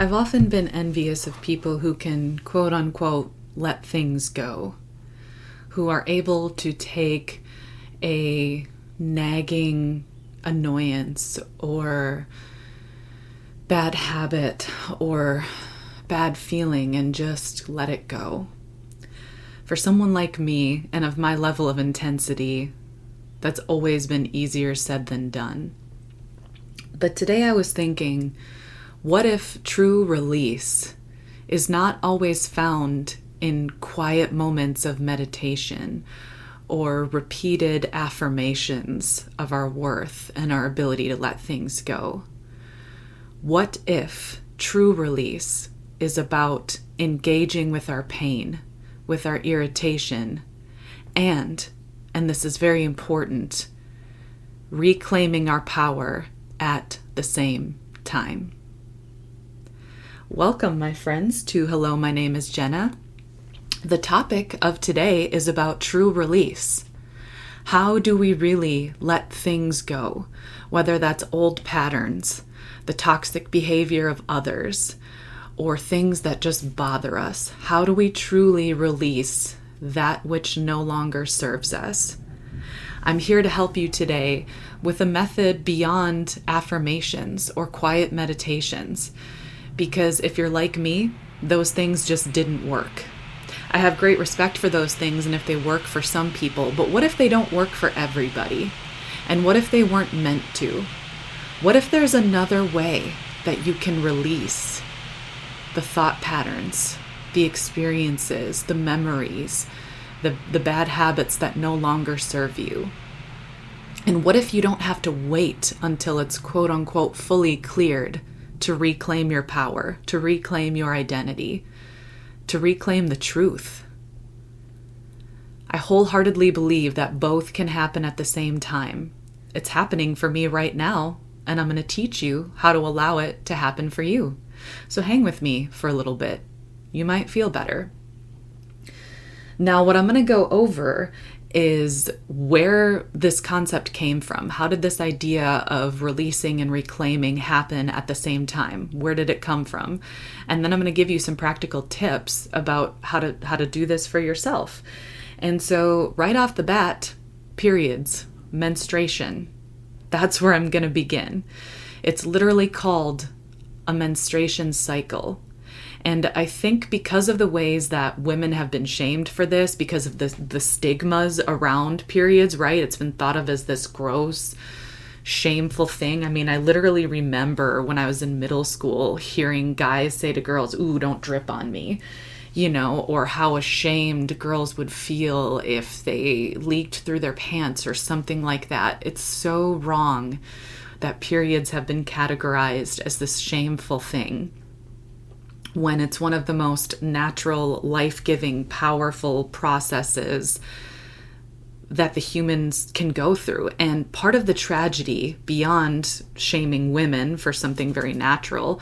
I've often been envious of people who can, quote unquote, let things go, who are able to take a nagging annoyance or bad habit or bad feeling and just let it go. For someone like me and of my level of intensity, that's always been easier said than done. But today I was thinking, what if true release is not always found in quiet moments of meditation or repeated affirmations of our worth and our ability to let things go? What if true release is about engaging with our pain, with our irritation, and this is very important, reclaiming our power at the same time? Welcome, my friends, to Hello, My Name is Jenna. The topic of today is about true release. How do we really let things go? Whether that's old patterns, the toxic behavior of others, or things that just bother us. How do we truly release that which no longer serves us? I'm here to help you today with a method beyond affirmations or quiet meditations. Because if you're like me, those things just didn't work. I have great respect for those things and if they work for some people, but what if they don't work for everybody? And what if they weren't meant to? What if there's another way that you can release the thought patterns, the experiences, the memories, the bad habits that no longer serve you? And what if you don't have to wait until it's quote unquote fully cleared to reclaim your power, to reclaim your identity, to reclaim the truth? I wholeheartedly believe that both can happen at the same time. It's happening for me right now, and I'm going to teach you how to allow it to happen for you. So hang with me for a little bit. You might feel better. Now, what I'm going to go over is where this concept came from. How did this idea of releasing and reclaiming happen at the same time? Where did it come from? And then I'm going to give you some practical tips about how to do this for yourself. And so right off the bat, periods, menstruation, that's where I'm going to begin. It's literally called a menstruation cycle. And I think because of the ways that women have been shamed for this, because of the stigmas around periods, right? It's been thought of as this gross, shameful thing. I mean, I literally remember when I was in middle school hearing guys say to girls, "Ooh, don't drip on me," or how ashamed girls would feel if they leaked through their pants or something like that. It's so wrong that periods have been categorized as this shameful thing, when it's one of the most natural, life-giving, powerful processes that the humans can go through. And part of the tragedy, beyond shaming women for something very natural,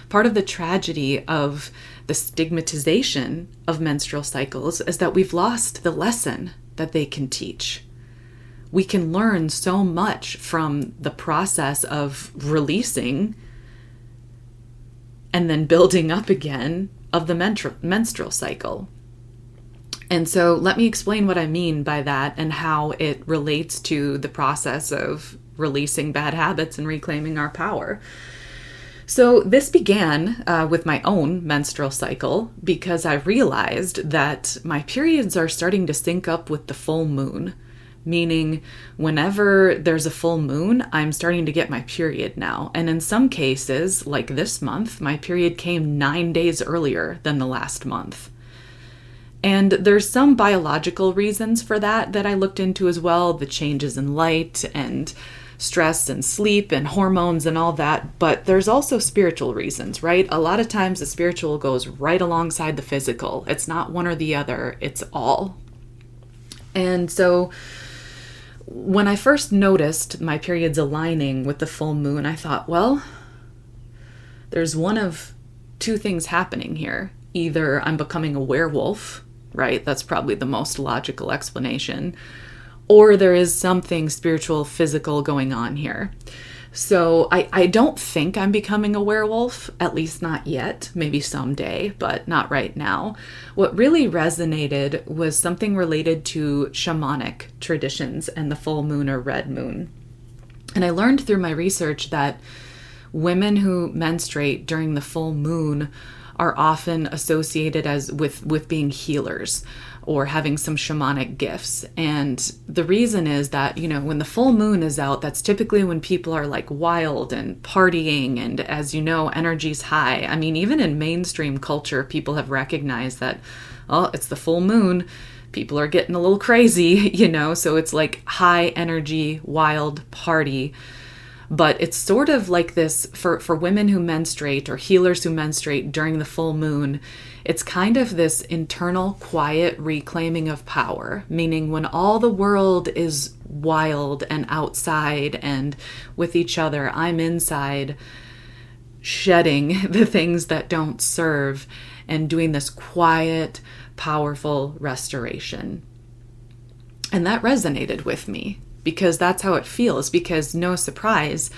part of the tragedy of the stigmatization of menstrual cycles is that we've lost the lesson that they can teach. We can learn so much from the process of releasing and then building up again of the menstrual cycle. And so let me explain what I mean by that and how it relates to the process of releasing bad habits and reclaiming our power. So this began with my own menstrual cycle because I realized that my periods are starting to sync up with the full moon. Meaning whenever there's a full moon, I'm starting to get my period now. And in some cases, like this month, my period came 9 days earlier than the last month. And there's some biological reasons for that I looked into as well, the changes in light and stress and sleep and hormones and all that. But there's also spiritual reasons, right? A lot of times the spiritual goes right alongside the physical. It's not one or the other, it's all. And so when I first noticed my periods aligning with the full moon, I thought, well, there's one of two things happening here. Either I'm becoming a werewolf, right? That's probably the most logical explanation. Or there is something spiritual, physical going on here. So I don't think I'm becoming a werewolf, at least not yet, maybe someday, but not right now. What really resonated was something related to shamanic traditions and the full moon or red moon. And I learned through my research that women who menstruate during the full moon are often associated as with being healers or having some shamanic gifts. And the reason is that, when the full moon is out, that's typically when people are like wild and partying. And as you know, energy's high. I mean, even in mainstream culture, people have recognized that, oh, it's the full moon. People are getting a little crazy, so it's like high energy, wild party. But it's sort of like this for women who menstruate or healers who menstruate during the full moon. It's kind of this internal quiet reclaiming of power, meaning when all the world is wild and outside and with each other, I'm inside shedding the things that don't serve and doing this quiet, powerful restoration. And that resonated with me, because that's how it feels, because no surprise,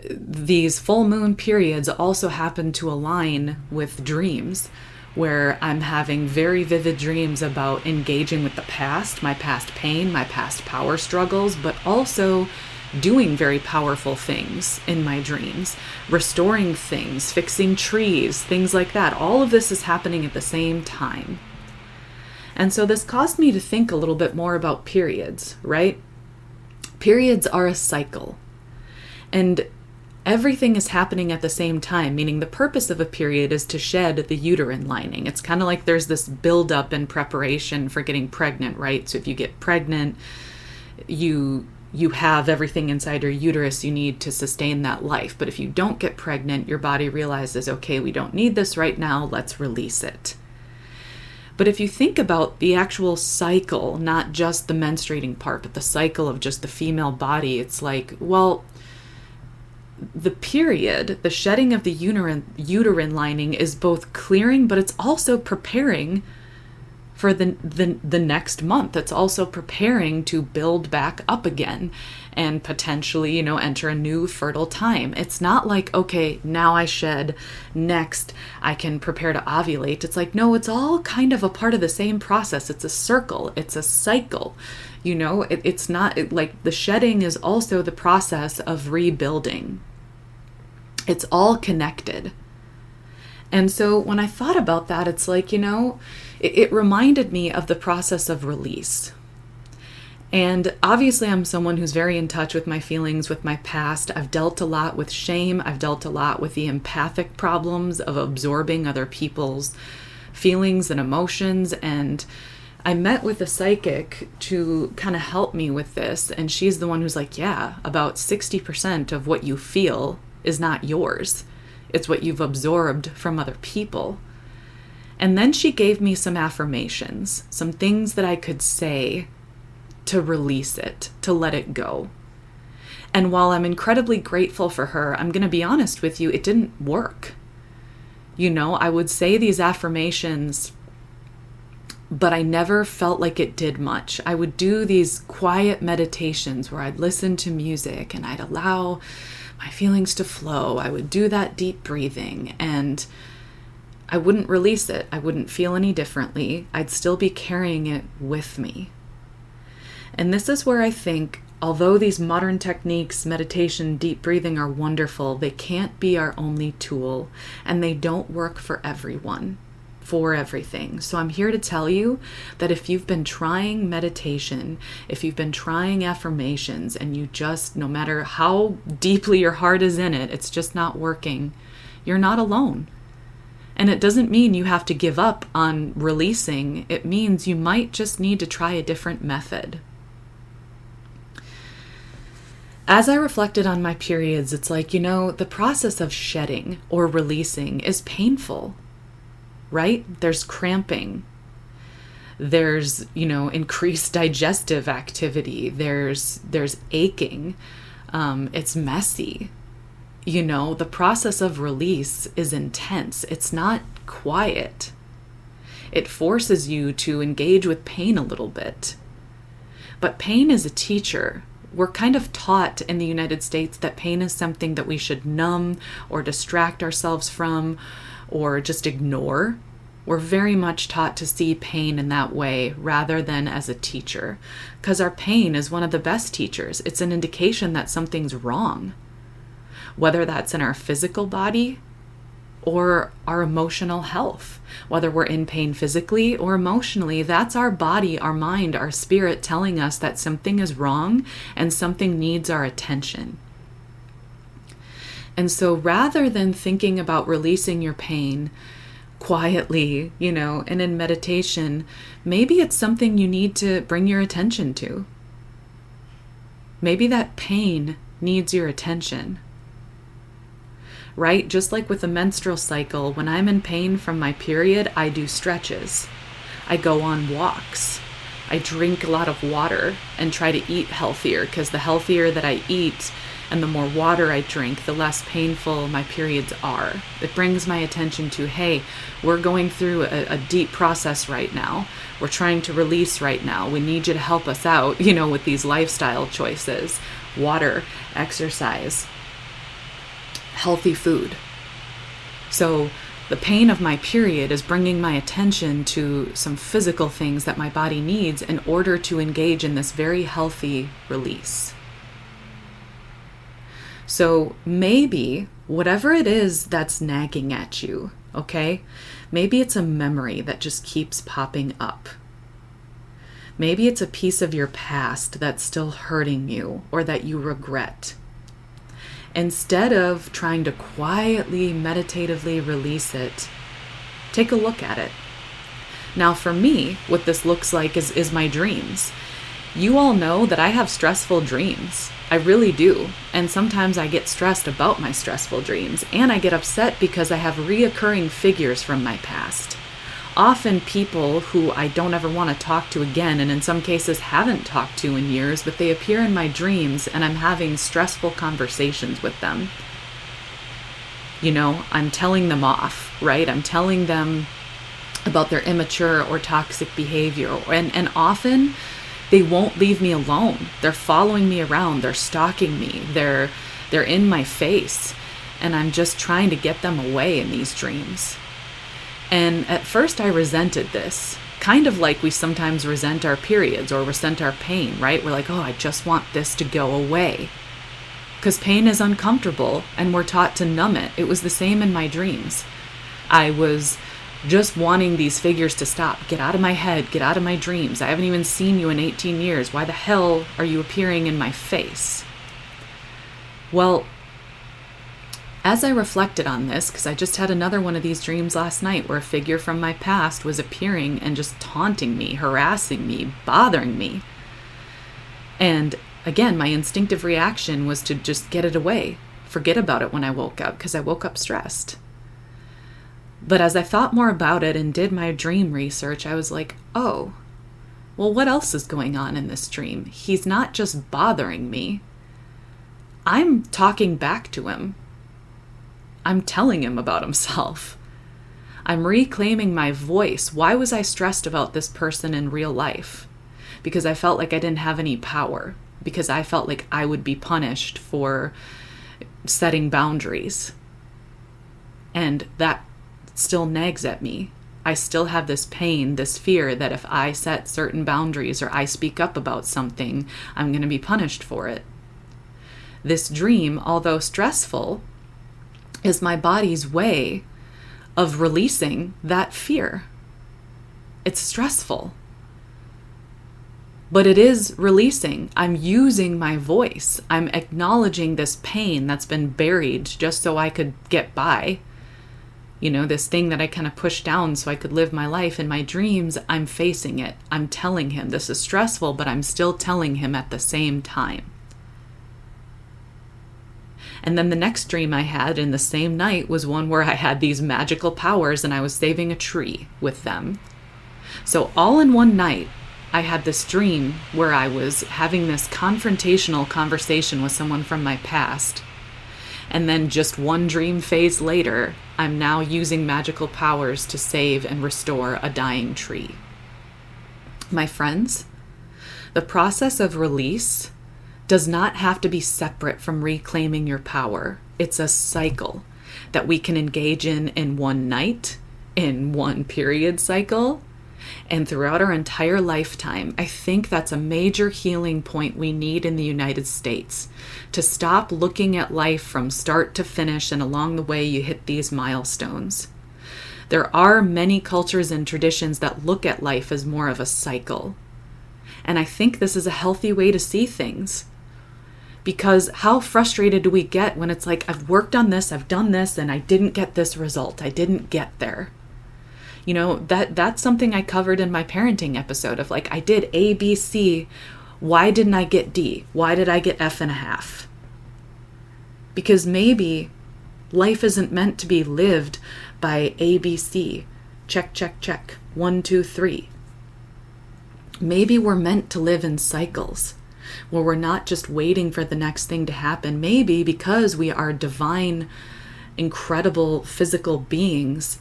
these full moon periods also happen to align with dreams, where I'm having very vivid dreams about engaging with the past, my past pain, my past power struggles, but also doing very powerful things in my dreams, restoring things, fixing trees, things like that. All of this is happening at the same time. And so this caused me to think a little bit more about periods, right? Periods are a cycle, and everything is happening at the same time, meaning the purpose of a period is to shed the uterine lining. It's kind of like there's this buildup in preparation for getting pregnant, right? So if you get pregnant, you have everything inside your uterus you need to sustain that life. But if you don't get pregnant, your body realizes, okay, we don't need this right now, let's release it. But if you think about the actual cycle, not just the menstruating part, but the cycle of just the female body, it's like, well, the period, the shedding of the uterine lining is both clearing, but it's also preparing for the next month. It's also preparing to build back up again and potentially, enter a new fertile time. It's not like, okay, now I shed, next I can prepare to ovulate. It's like, no, it's all kind of a part of the same process. It's a circle. It's a cycle. It's not like the shedding is also the process of rebuilding. It's all connected. And so when I thought about that, it's like, it reminded me of the process of release. And obviously I'm someone who's very in touch with my feelings, with my past. I've dealt a lot with shame. I've dealt a lot with the empathic problems of absorbing other people's feelings and emotions. And I met with a psychic to kind of help me with this. And she's the one who's like, yeah, about 60% of what you feel is not yours. It's what you've absorbed from other people. And then she gave me some affirmations, some things that I could say to release it, to let it go. And while I'm incredibly grateful for her, I'm going to be honest with you, it didn't work. I would say these affirmations, but I never felt like it did much. I would do these quiet meditations where I'd listen to music and I'd allow my feelings to flow. I would do that deep breathing and I wouldn't release it. I wouldn't feel any differently. I'd still be carrying it with me. And this is where I think, although these modern techniques, meditation, deep breathing are wonderful, they can't be our only tool, and they don't work for everyone, for everything. So I'm here to tell you that if you've been trying meditation, if you've been trying affirmations, and you just, no matter how deeply your heart is in it, it's just not working, you're not alone. And it doesn't mean you have to give up on releasing. It means you might just need to try a different method. As I reflected on my periods, it's like, the process of shedding or releasing is painful, right? There's cramping. There's, increased digestive activity. There's aching. It's messy. The process of release is intense. It's not quiet. It forces you to engage with pain a little bit. But pain is a teacher. we're kind of taught in the United States that pain is something that we should numb or distract ourselves from or just ignore. We're very much taught to see pain in that way rather than as a teacher, because our pain is one of the best teachers. It's an indication that something's wrong, whether that's in our physical body or our emotional health. Whether we're in pain physically or emotionally, that's our body, our mind, our spirit telling us that something is wrong and something needs our attention. And so rather than thinking about releasing your pain quietly, and in meditation, maybe it's something you need to bring your attention to. Maybe that pain needs your attention. Right? Just like with the menstrual cycle, when I'm in pain from my period, I do stretches. I go on walks. I drink a lot of water and try to eat healthier, because the healthier that I eat and the more water I drink, the less painful my periods are. It brings my attention to, hey, we're going through a deep process right now. We're trying to release right now. We need you to help us out, with these lifestyle choices. Water, exercise, healthy food. So the pain of my period is bringing my attention to some physical things that my body needs in order to engage in this very healthy release. So maybe whatever it is that's nagging at you, okay? Maybe it's a memory that just keeps popping up. Maybe it's a piece of your past that's still hurting you or that you regret. Instead of trying to quietly, meditatively release it, take a look at it. Now for me, what this looks like is my dreams. You all know that I have stressful dreams. I really do. And sometimes I get stressed about my stressful dreams, and I get upset because I have reoccurring figures from my past. Often people who I don't ever want to talk to again, and in some cases haven't talked to in years, but they appear in my dreams and I'm having stressful conversations with them. I'm telling them off, right? I'm telling them about their immature or toxic behavior. And often they won't leave me alone. They're following me around. They're stalking me. They're in my face. And I'm just trying to get them away in these dreams. And at first I resented this, kind of like we sometimes resent our periods or resent our pain, right? We're like, oh, I just want this to go away. Because pain is uncomfortable and we're taught to numb it. It was the same in my dreams. I was just wanting these figures to stop. Get out of my head. Get out of my dreams. I haven't even seen you in 18 years. Why the hell are you appearing in my face? Well, as I reflected on this, because I just had another one of these dreams last night where a figure from my past was appearing and just taunting me, harassing me, bothering me. And again, my instinctive reaction was to just get it away, forget about it when I woke up, because I woke up stressed. But as I thought more about it and did my dream research, I was like, oh, well, what else is going on in this dream? He's not just bothering me. I'm talking back to him. I'm telling him about himself. I'm reclaiming my voice. Why was I stressed about this person in real life? Because I felt like I didn't have any power. Because I felt like I would be punished for setting boundaries. And that still nags at me. I still have this pain, this fear that if I set certain boundaries or I speak up about something, I'm going to be punished for it. This dream, although stressful, is my body's way of releasing that fear. It's stressful, but it is releasing. I'm using my voice. I'm acknowledging this pain that's been buried just so I could get by. This thing that I kind of pushed down so I could live my life. In my dreams, I'm facing it. I'm telling him this is stressful, but I'm still telling him at the same time. And then the next dream I had in the same night was one where I had these magical powers and I was saving a tree with them. So all in one night, I had this dream where I was having this confrontational conversation with someone from my past. And then just one dream phase later, I'm now using magical powers to save and restore a dying tree. My friends, the process of release does not have to be separate from reclaiming your power. It's a cycle that we can engage in one night, in one period cycle, and throughout our entire lifetime. I think that's a major healing point we need in the United States, to stop looking at life from start to finish and along the way you hit these milestones. There are many cultures and traditions that look at life as more of a cycle. And I think this is a healthy way to see things. Because how frustrated do we get when it's like, I've worked on this, I've done this, and I didn't get this result. I didn't get there. You know, that's something I covered in my parenting episode of like, I did A, B, C. Why didn't I get D? Why did I get F and a half? Because maybe life isn't meant to be lived by A, B, C. Check, check, check. 1, 2, 3. Maybe we're meant to live in cycles where we're not just waiting for the next thing to happen. Maybe because we are divine, incredible physical beings,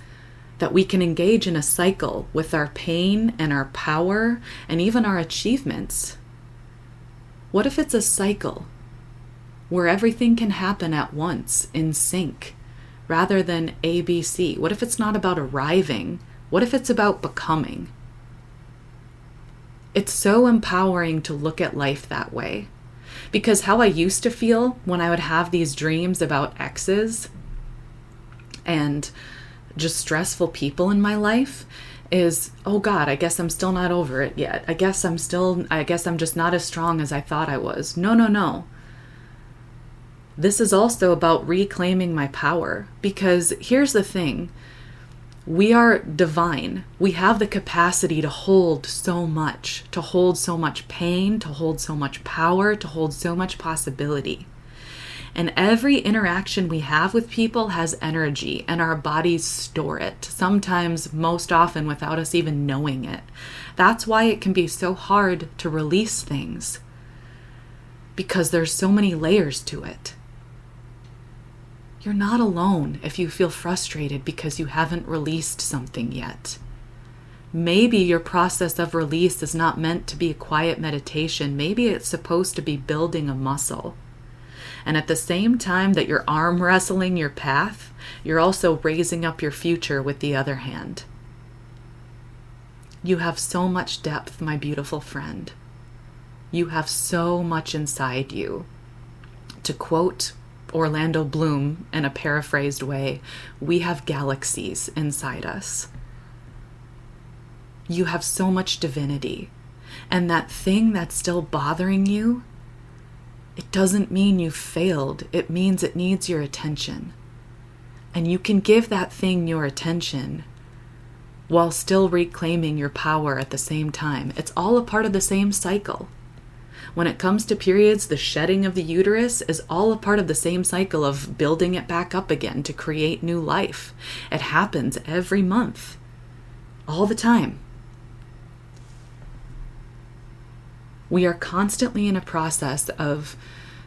that we can engage in a cycle with our pain and our power and even our achievements. What if it's a cycle where everything can happen at once in sync rather than A, B, C? What if it's not about arriving? What if it's about becoming? It's so empowering to look at life that way. Because how I used to feel when I would have these dreams about exes and just stressful people in my life is, oh God, I guess I'm still not over it yet. I guess I'm just not as strong as I thought I was. No. This is also about reclaiming my power. Because here's the thing. We are divine. We have the capacity to hold so much pain, to hold so much power, to hold so much possibility. And every interaction we have with people has energy, and our bodies store it, sometimes, most often, without us even knowing it. That's why it can be so hard to release things, because there's so many layers to it. You're not alone if you feel frustrated because you haven't released something yet. Maybe your process of release is not meant to be a quiet meditation. Maybe it's supposed to be building a muscle. And at the same time that you're arm wrestling your path, you're also raising up your future with the other hand. You have so much depth, my beautiful friend. You have so much inside you. To quote Orlando Bloom in a paraphrased way, we have galaxies inside us. You have so much divinity. And that thing that's still bothering you, it doesn't mean you failed. It means it needs your attention. And you can give that thing your attention while still reclaiming your power at the same time. It's all a part of the same cycle. When it comes to periods, the shedding of the uterus is all a part of the same cycle of building it back up again to create new life. It happens every month, all the time. We are constantly in a process of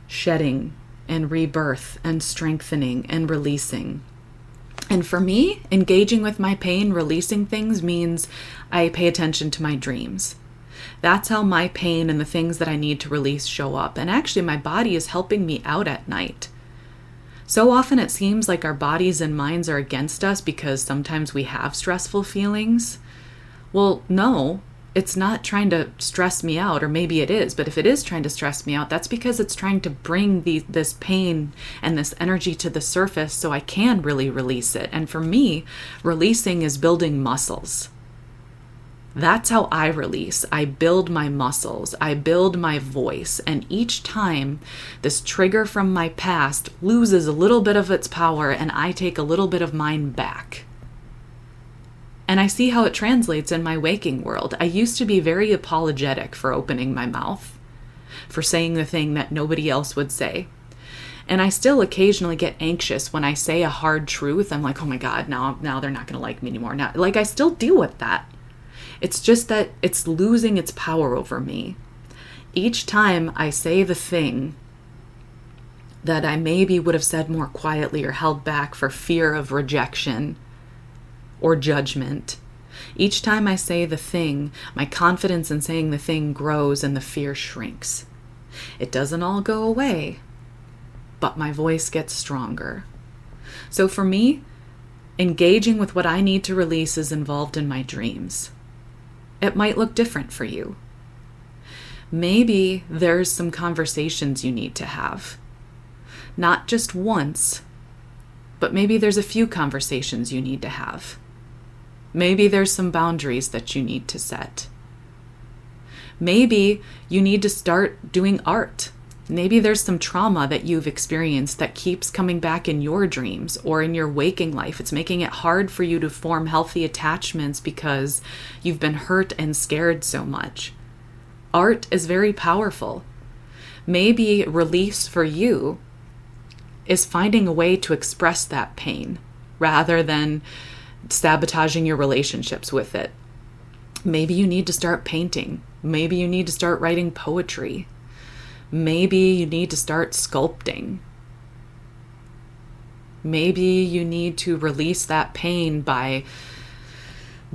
shedding and rebirth and strengthening and releasing. And for me, engaging with my pain, releasing things means I pay attention to my dreams. That's how my pain and the things that I need to release show up. And actually, my body is helping me out at night. So often it seems like our bodies and minds are against us because sometimes we have stressful feelings. Well, no. It's not trying to stress me out, or maybe it is, but if it is trying to stress me out, that's because it's trying to bring this pain and this energy to the surface so I can really release it. And for me, releasing is building muscles. That's how I release. I build my muscles. I build my voice. And each time this trigger from my past loses a little bit of its power and I take a little bit of mine back. And I see how it translates in my waking world. I used to be very apologetic for opening my mouth, for saying the thing that nobody else would say. And I still occasionally get anxious when I say a hard truth. I'm like, oh my God, now they're not going to like me anymore. Now, like, I still deal with that. It's just that it's losing its power over me. Each time I say the thing that I maybe would have said more quietly or held back for fear of rejection or judgment, each time I say the thing, my confidence in saying the thing grows and the fear shrinks. It doesn't all go away, but my voice gets stronger. So for me, engaging with what I need to release is involved in my dreams. It might look different for you. Maybe there's some conversations you need to have. Not just once, but maybe there's a few conversations you need to have. Maybe there's some boundaries that you need to set. Maybe you need to start doing art. Maybe there's some trauma that you've experienced that keeps coming back in your dreams or in your waking life. It's making it hard for you to form healthy attachments because you've been hurt and scared so much. Art is very powerful. Maybe release for you is finding a way to express that pain rather than sabotaging your relationships with it. Maybe you need to start painting. Maybe you need to start writing poetry. Maybe you need to start sculpting. Maybe you need to release that pain by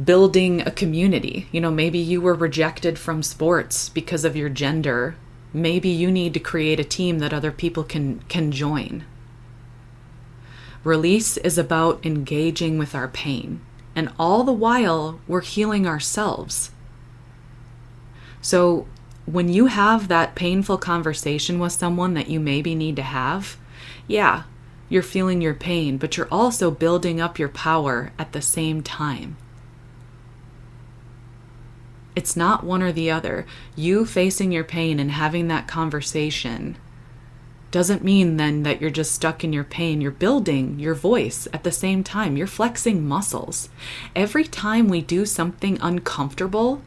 building a community. Maybe you were rejected from sports because of your gender. Maybe you need to create a team that other people can join. Release is about engaging with our pain, and all the while we're healing ourselves. So when you have that painful conversation with someone that you maybe need to have, yeah, you're feeling your pain, but you're also building up your power at the same time. It's not one or the other. You facing your pain and having that conversation doesn't mean then that you're just stuck in your pain. You're building your voice at the same time. You're flexing muscles. Every time we do something uncomfortable,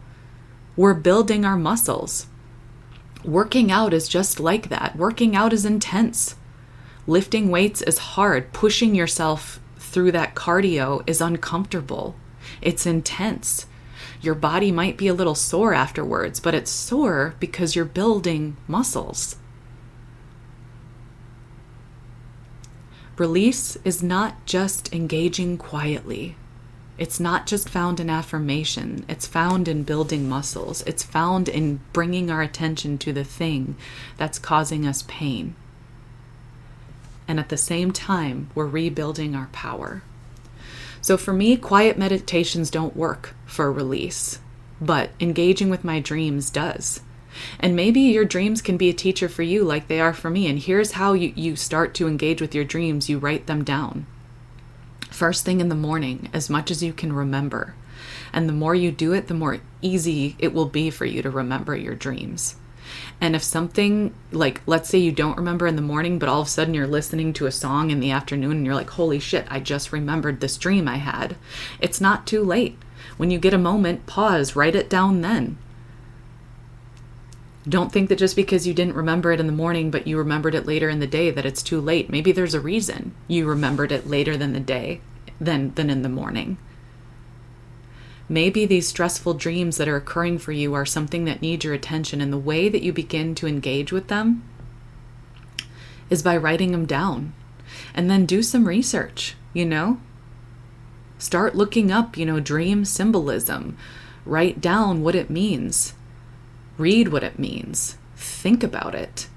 we're building our muscles. Working out is just like that. Working out is intense. Lifting weights is hard. Pushing yourself through that cardio is uncomfortable. It's intense. Your body might be a little sore afterwards, but it's sore because you're building muscles. Release is not just engaging quietly. It's not just found in affirmation. It's found in building muscles. It's found in bringing our attention to the thing that's causing us pain. And at the same time, we're rebuilding our power. So for me, quiet meditations don't work for release, but engaging with my dreams does. And maybe your dreams can be a teacher for you like they are for me. And here's how you start to engage with your dreams. You write them down. First thing in the morning, as much as you can remember. And the more you do it, the more easy it will be for you to remember your dreams. And if something, like, let's say you don't remember in the morning, but all of a sudden you're listening to a song in the afternoon and you're like, holy shit, I just remembered this dream I had. It's not too late. When you get a moment, pause, write it down then. Don't think that just because you didn't remember it in the morning, but you remembered it later in the day, that it's too late. Maybe there's a reason you remembered it later than the day, than in the morning. Maybe these stressful dreams that are occurring for you are something that need your attention, and the way that you begin to engage with them is by writing them down. And then do some research, Start looking up, dream symbolism. Write down what it means. Read what it means. Think about it.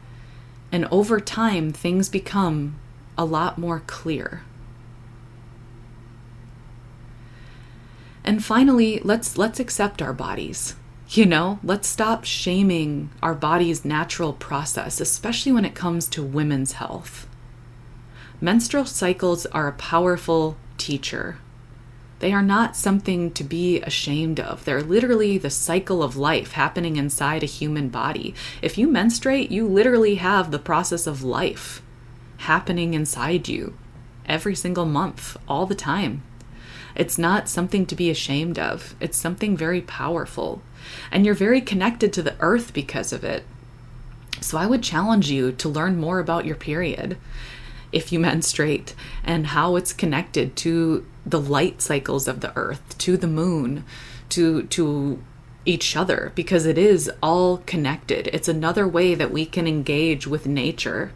And over time, things become a lot more clear. And finally, let's accept our bodies. Let's stop shaming our body's natural process, especially when it comes to women's health. Menstrual cycles are a powerful teacher. They are not something to be ashamed of. They're literally the cycle of life happening inside a human body. If you menstruate, you literally have the process of life happening inside you every single month, all the time. It's not something to be ashamed of. It's something very powerful. And you're very connected to the earth because of it. So I would challenge you to learn more about your period if you menstruate and how it's connected to the light cycles of the earth, to the moon, to each other, because it is all connected. It's another way that we can engage with nature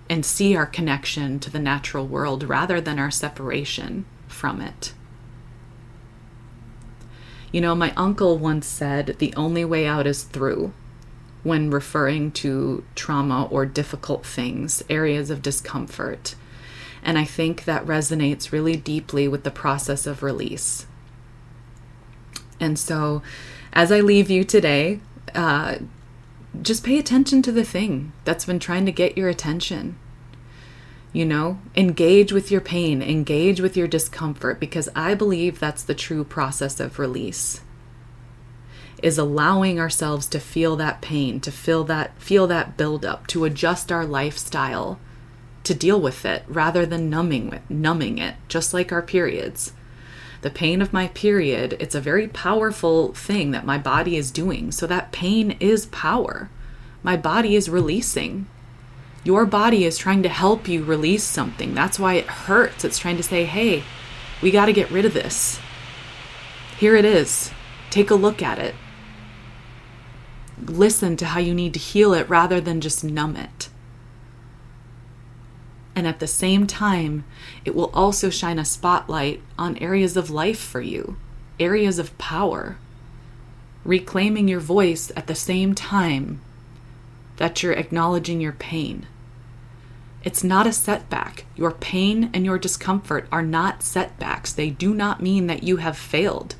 and see our connection to the natural world rather than our separation from it. My uncle once said, the only way out is through. when referring to trauma or difficult things, areas of discomfort. And I think that resonates really deeply with the process of release. And so as I leave you today, just pay attention to the thing that's been trying to get your attention. Engage with your pain, engage with your discomfort, because I believe that's the true process of release, is allowing ourselves to feel that pain, to feel that buildup, to adjust our lifestyle, to deal with it rather than numbing it, just like our periods. The pain of my period, it's a very powerful thing that my body is doing. So that pain is power. My body is releasing. Your body is trying to help you release something. That's why it hurts. It's trying to say, hey, we got to get rid of this. Here it is. Take a look at it. Listen to how you need to heal it rather than just numb it. And at the same time, it will also shine a spotlight on areas of life for you, areas of power, reclaiming your voice at the same time that you're acknowledging your pain. It's not a setback. Your pain and your discomfort are not setbacks. They do not mean that you have failed.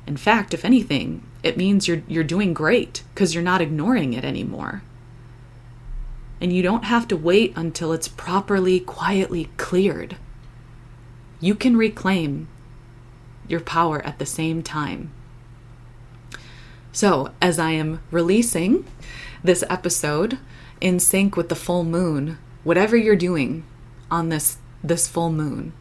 In fact, if anything, it means you're doing great because you're not ignoring it anymore. And you don't have to wait until it's properly, quietly cleared. You can reclaim your power at the same time. So, as I am releasing this episode in sync with the full moon, whatever you're doing on this full moon,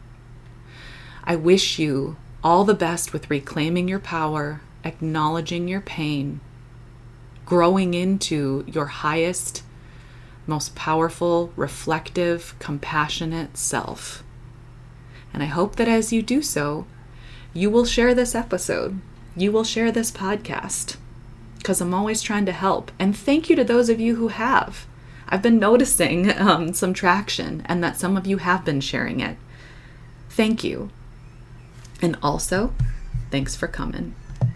I wish you all the best with reclaiming your power, acknowledging your pain, growing into your highest, most powerful, reflective, compassionate self. And I hope that as you do so, you will share this episode. You will share this podcast, because I'm always trying to help. And thank you to those of you who have. I've been noticing some traction, and that some of you have been sharing it. Thank you. And also, thanks for coming.